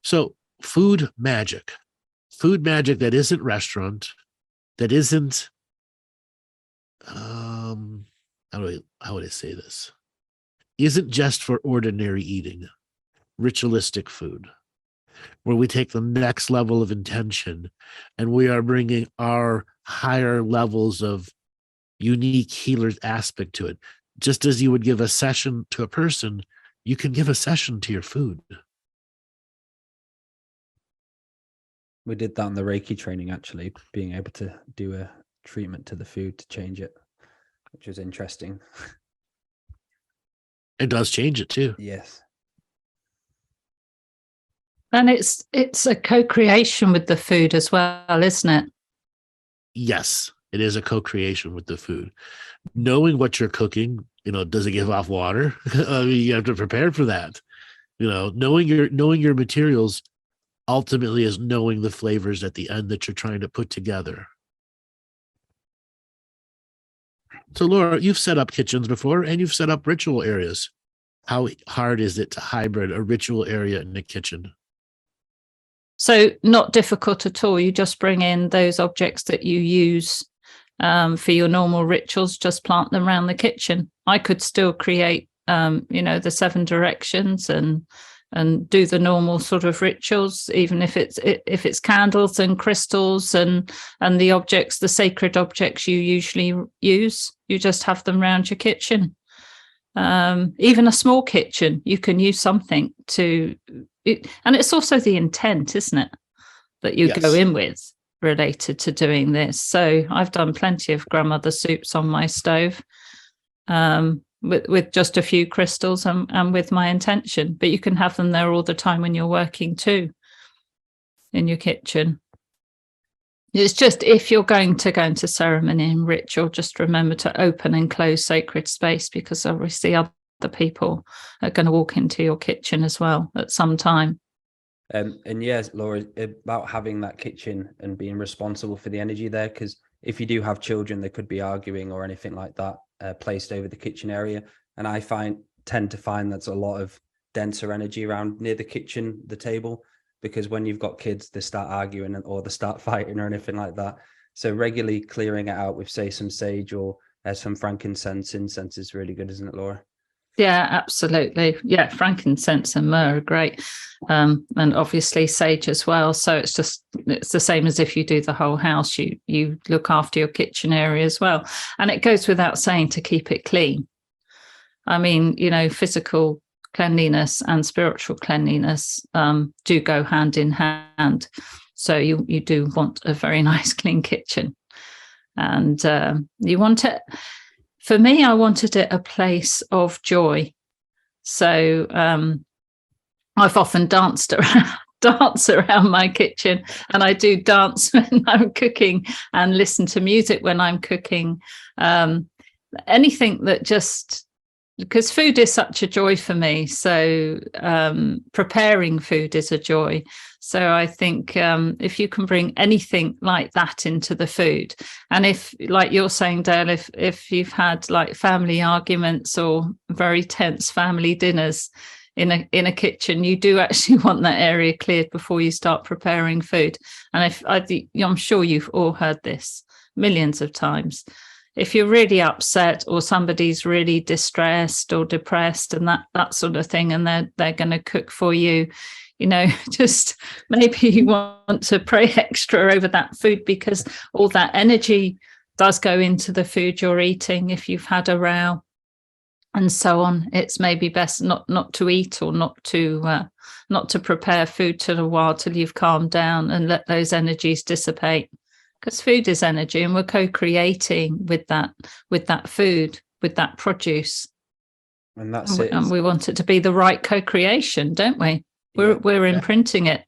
So food magic that isn't restaurant, that isn't, how would I say this? Isn't just for ordinary eating, ritualistic food, where we take the next level of intention and we are bringing our higher levels of unique healer's aspect to it. Just as you would give a session to a person, you can give a session to your food. We did that on the Reiki training, actually, being able to do a treatment to the food to change it, which was interesting. It does change it too. Yes. And it's a co-creation with the food as well, isn't it? Yes, it is a co-creation with the food. Knowing what you're cooking, does it give off water? I mean, you have to prepare for that. Knowing your materials ultimately is knowing the flavors at the end that you're trying to put together. So Laura, you've set up kitchens before and you've set up ritual areas. How hard is it to hybrid a ritual area in a kitchen? So not difficult at all. You just bring in those objects that you use for your normal rituals, just plant them around the kitchen. I could still create, the 7 directions and do the normal sort of rituals, even if it's candles and crystals and the objects, the sacred objects you usually use. You just have them around your kitchen. Even a small kitchen, you can use something to it, and it's also the intent, isn't it, that you go in with related to doing this. So I've done plenty of grandmother soups on my stove with just a few crystals and with my intention, but you can have them there all the time when you're working too in your kitchen. It's just, if you're going to go into ceremony and ritual, just remember to open and close sacred space, because obviously other people are going to walk into your kitchen as well at some time. And yes, Laura, about having that kitchen and being responsible for the energy there, because if you do have children, they could be arguing or anything like that placed over the kitchen area. And I tend to find that's a lot of denser energy around near the kitchen, the table, because when you've got kids, they start arguing or they start fighting or anything like that. So regularly clearing it out with, say, some sage or some frankincense. Incense is really good, isn't it, Laura? Yeah, absolutely. Yeah, frankincense and myrrh are great. And obviously sage as well. So it's the same as if you do the whole house, you look after your kitchen area as well. And it goes without saying to keep it clean. I mean, physical cleanliness and spiritual cleanliness do go hand in hand. So you do want a very nice clean kitchen. And you want it, for me, I wanted it a place of joy. So I've often danced around my kitchen, and I do dance when I'm cooking and listen to music when I'm cooking. Anything that just, because food is such a joy for me. So preparing food is a joy. So I think if you can bring anything like that into the food, and if, like you're saying, Dale, if you've had like family arguments or very tense family dinners in a kitchen, you do actually want that area cleared before you start preparing food. And I'm sure you've all heard this millions of times. If you're really upset or somebody's really distressed or depressed and that sort of thing, and they're going to cook for you, just maybe you want to pray extra over that food, because all that energy does go into the food you're eating. If you've had a row and so on, it's maybe best not to eat or not to prepare food till a while, till you've calmed down, and let those energies dissipate. Because food is energy, and we're co-creating with that food, with that produce. And that's it. And we want it to be the right co-creation, don't we? We're imprinting it.